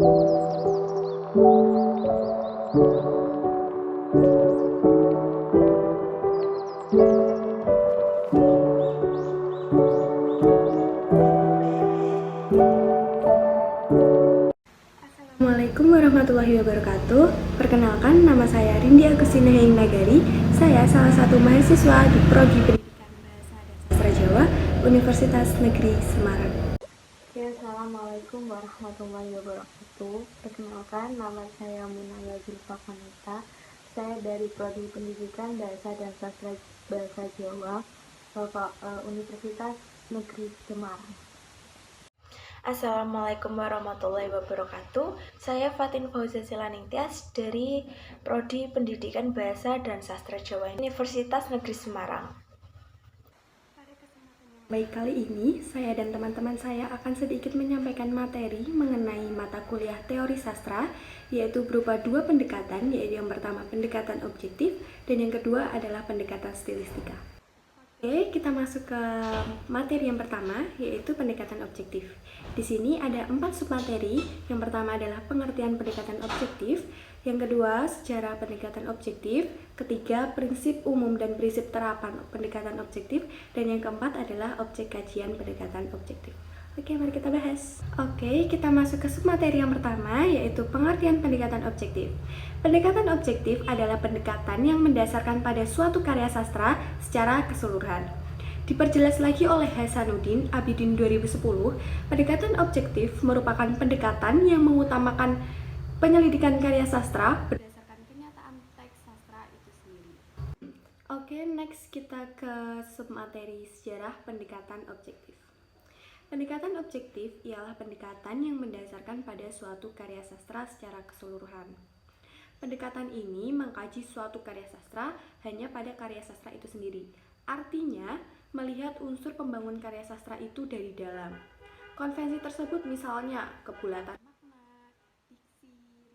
Assalamualaikum warahmatullahi wabarakatuh. Perkenalkan, nama saya Rindy Agustina Heing Nagari. Saya salah satu mahasiswa di Prodi Pendidikan Bahasa dan Sastra Jawa, Universitas Negeri Semarang. Assalamualaikum warahmatullahi wabarakatuh. Perkenalkan, nama saya Munaya Zulfa Kanita. Saya dari Prodi Pendidikan Bahasa dan Sastra Bahasa Jawa, Universitas Negeri Semarang. Assalamualaikum warahmatullahi wabarakatuh. Saya Fatin Fauzia Silaningtyas dari Prodi Pendidikan Bahasa dan Sastra Jawa, Universitas Negeri Semarang. Baik, kali ini saya dan teman-teman saya akan sedikit menyampaikan materi mengenai mata kuliah teori sastra, yaitu berupa dua pendekatan, yaitu yang pertama pendekatan objektif dan yang kedua adalah pendekatan stilistika. Oke, kita masuk ke materi yang pertama, yaitu pendekatan objektif. Di sini ada 4 submateri. Yang pertama adalah pengertian pendekatan objektif, yang kedua sejarah pendekatan objektif, ketiga prinsip umum dan prinsip terapan pendekatan objektif, dan yang keempat adalah objek kajian pendekatan objektif. Oke, mari kita bahas. Oke, kita masuk ke submateri yang pertama, yaitu pengertian pendekatan objektif. Pendekatan objektif adalah pendekatan yang mendasarkan pada suatu karya sastra secara keseluruhan. Diperjelas lagi oleh Hasanuddin Abidin 2010, pendekatan objektif merupakan pendekatan yang mengutamakan penyelidikan karya sastra berdasarkan kenyataan teks sastra itu sendiri. Oke, next kita ke submateri sejarah pendekatan objektif. Pendekatan objektif ialah pendekatan yang mendasarkan pada suatu karya sastra secara keseluruhan. Pendekatan ini mengkaji suatu karya sastra hanya pada karya sastra itu sendiri. Artinya, melihat unsur pembangun karya sastra itu dari dalam. Konvensi tersebut misalnya kebulatan makna, diksi,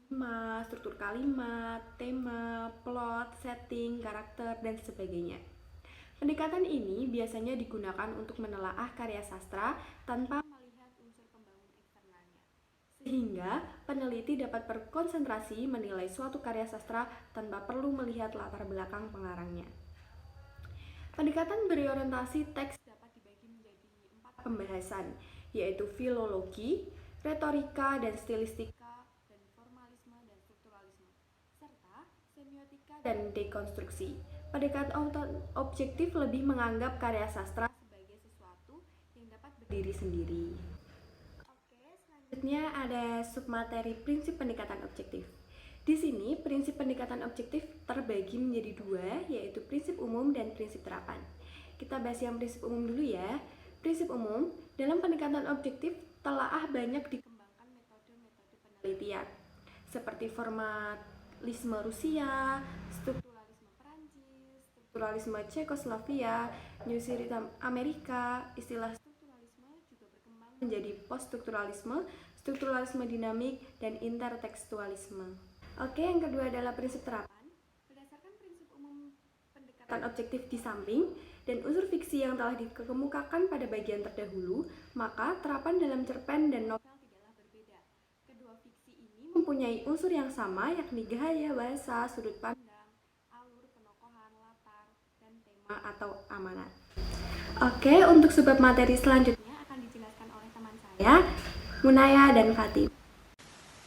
rima, struktur kalimat, tema, plot, setting, karakter, dan sebagainya. Pendekatan ini biasanya digunakan untuk menelaah karya sastra tanpa melihat unsur pembangun eksternalnya, sehingga peneliti dapat berkonsentrasi menilai suatu karya sastra tanpa perlu melihat latar belakang pengarangnya. Pendekatan berorientasi teks dapat dibagi menjadi 4 pembahasan, yaitu filologi, retorika dan stilistika, dan formalisme dan strukturalisme, serta semiotika dan dekonstruksi. Pendekatan objektif lebih menganggap karya sastra sebagai sesuatu yang dapat berdiri sendiri. Oke, selanjutnya ada submateri prinsip pendekatan objektif. Di sini, prinsip pendekatan objektif terbagi menjadi 2, yaitu prinsip umum dan prinsip terapan. Kita bahas yang prinsip umum dulu ya. Prinsip umum, dalam pendekatan objektif telah banyak dikembangkan metode-metode penelitian, seperti formalisme Rusia, strukturalisme Perancis, strukturalisme Cekoslovakia, New Syrian Amerika. Istilah strukturalisme juga berkembang menjadi poststrukturalisme, strukturalisme dinamik, dan intertekstualisme. Oke, yang kedua adalah prinsip terapan. Berdasarkan prinsip umum pendekatan objektif di samping dan unsur fiksi yang telah dikemukakan pada bagian terdahulu, maka terapan dalam cerpen dan novel tidaklah berbeda. Kedua fiksi ini mempunyai unsur yang sama, yakni gaya, bahasa, sudut pandang, alur, penokohan, latar, dan tema atau amanat. Oke, untuk subbab materi selanjutnya akan dijelaskan oleh teman saya, Munaya dan Fatim.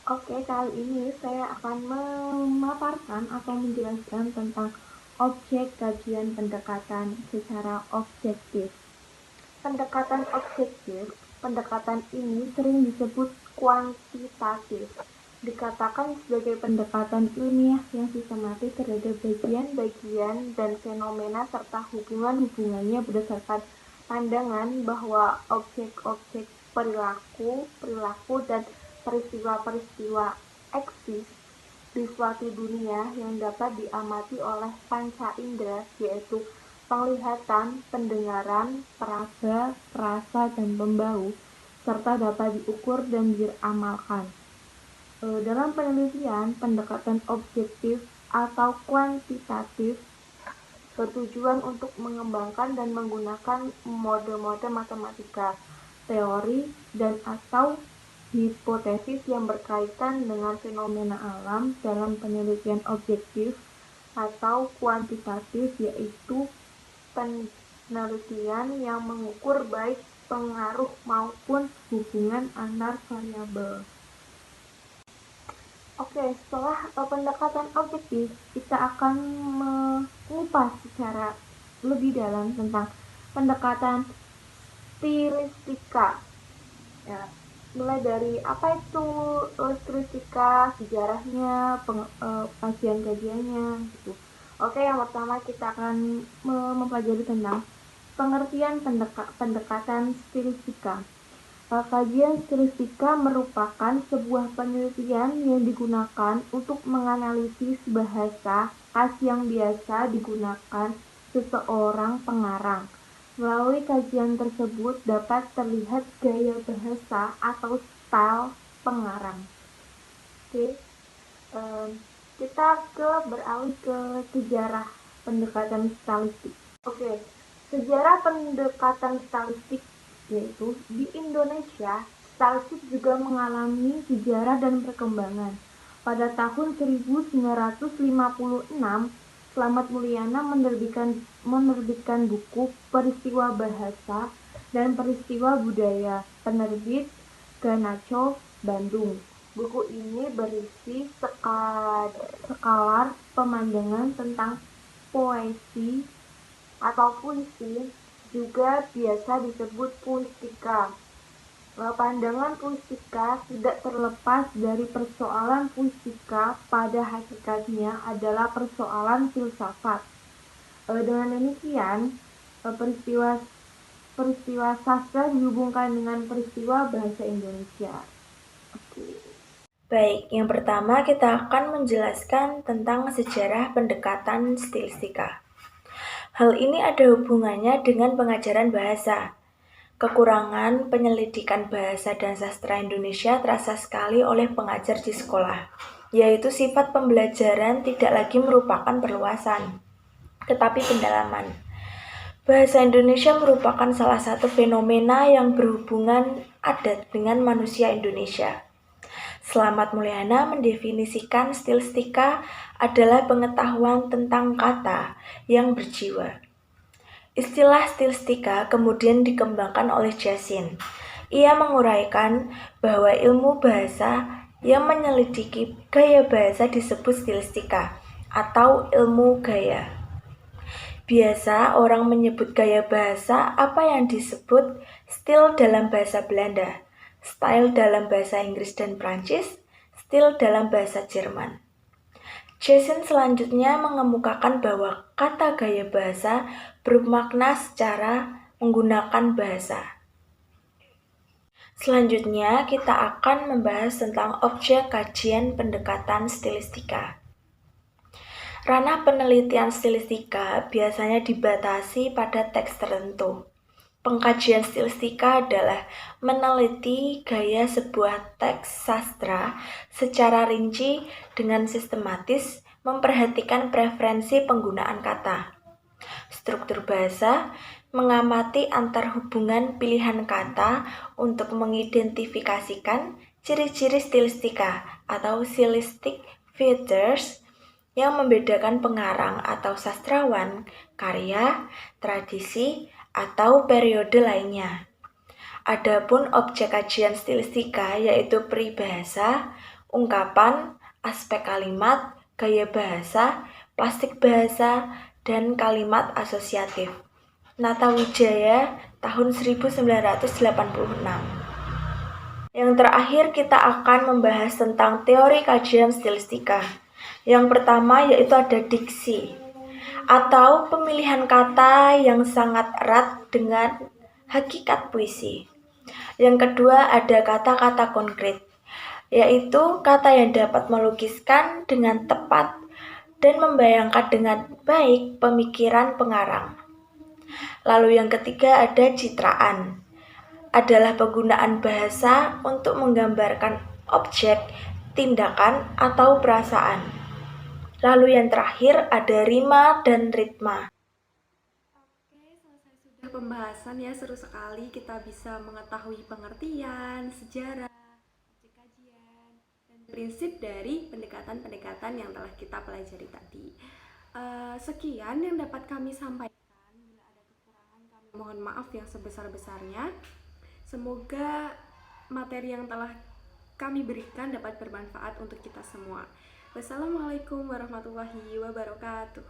Oke, kali ini saya akan memaparkan atau menjelaskan tentang objek kajian pendekatan secara objektif. Pendekatan objektif, pendekatan ini sering disebut kuantitatif. Dikatakan sebagai pendekatan ilmiah yang sistematis terhadap bagian-bagian dan fenomena serta hubungan-hubungannya berdasarkan pandangan bahwa objek-objek perilaku dan peristiwa-peristiwa eksis di suatu dunia yang dapat diamati oleh panca indera, yaitu penglihatan, pendengaran, peraba, rasa, dan pembau, serta dapat diukur dan diramalkan. Dalam penelitian, pendekatan objektif atau kuantitatif bertujuan untuk mengembangkan dan menggunakan mode-mode matematika, teori, dan atau hipotesis yang berkaitan dengan fenomena alam dalam penelitian objektif atau kuantitatif, yaitu penelitian yang mengukur baik pengaruh maupun hubungan antar variabel. Oke, setelah pendekatan objektif, kita akan mengupas secara lebih dalam tentang pendekatan stilistika. Ya, mulai dari apa itu stilistika, sejarahnya, kajian-kajiannya, gitu. Oke, yang pertama kita akan mempelajari tentang pengertian pendekatan stilistika. Kajian stilistika merupakan sebuah penelitian yang digunakan untuk menganalisis bahasa khas yang biasa digunakan seseorang pengarang. Melalui kajian tersebut dapat terlihat gaya bahasa atau style pengarang. Oke, kita beralih ke sejarah pendekatan stilistik. Oke, sejarah pendekatan stilistik yaitu di Indonesia, stilistik juga mengalami sejarah dan perkembangan. Pada tahun 1956, Slamet Mulyana menerbitkan buku Peristiwa Bahasa dan Peristiwa Budaya, penerbit Ganaco, Bandung. Buku ini berisi sekalar pemandangan tentang poesi atau puisi, juga biasa disebut puistika. Pandangan puistika tidak terlepas dari persoalan puistika, pada hakikatnya adalah persoalan filsafat. Dengan demikian, peristiwa sastra dihubungkan dengan peristiwa bahasa Indonesia. Baik, yang pertama kita akan menjelaskan tentang sejarah pendekatan stilistika. Hal ini ada hubungannya dengan pengajaran bahasa. Kekurangan penyelidikan bahasa dan sastra Indonesia terasa sekali oleh pengajar di sekolah, yaitu sifat pembelajaran tidak lagi merupakan perluasan, tetapi pendalaman. Bahasa Indonesia merupakan salah satu fenomena yang berhubungan adat dengan manusia Indonesia. Slamet Mulyana mendefinisikan stilistika adalah pengetahuan tentang kata yang berjiwa. Istilah stilistika kemudian dikembangkan oleh Jasin. Ia menguraikan bahwa ilmu bahasa yang menyelidiki gaya bahasa disebut stilistika atau ilmu gaya. Biasa orang menyebut gaya bahasa apa yang disebut stil dalam bahasa Belanda, style dalam bahasa Inggris dan Prancis, stil dalam bahasa Jerman. Jasin selanjutnya mengemukakan bahwa kata gaya bahasa bermakna secara menggunakan bahasa. Selanjutnya kita akan membahas tentang objek kajian pendekatan stilistika. Ranah penelitian stilistika biasanya dibatasi pada teks tertentu. Pengkajian stilistika adalah meneliti gaya sebuah teks sastra secara rinci dengan sistematis, memperhatikan preferensi penggunaan kata, struktur bahasa, mengamati antarhubungan pilihan kata untuk mengidentifikasikan ciri-ciri stilistika atau stylistic features yang membedakan pengarang atau sastrawan, karya, tradisi, atau periode lainnya. Adapun objek kajian stilistika yaitu peribahasa, ungkapan, aspek kalimat, gaya bahasa, plastik bahasa, dan kalimat asosiatif. Nata Wijaya tahun 1986. Yang terakhir kita akan membahas tentang teori kajian stilistika. Yang pertama yaitu ada diksi, atau pemilihan kata yang sangat erat dengan hakikat puisi. Yang kedua ada kata-kata konkret, yaitu kata yang dapat melukiskan dengan tepat dan membayangkan dengan baik pemikiran pengarang. Lalu yang ketiga ada citraan, adalah penggunaan bahasa untuk menggambarkan objek, tindakan, atau perasaan. Lalu yang terakhir ada rima dan ritma. Oke, selesai sudah pembahasan ya, seru sekali kita bisa mengetahui pengertian, sejarah, prinsip dari pendekatan-pendekatan yang telah kita pelajari tadi. Sekian yang dapat kami sampaikan. Bila ada kekurangan, kami mohon maaf yang sebesar-besarnya. Semoga materi yang telah kami berikan dapat bermanfaat untuk kita semua. Wassalamualaikum warahmatullahi wabarakatuh.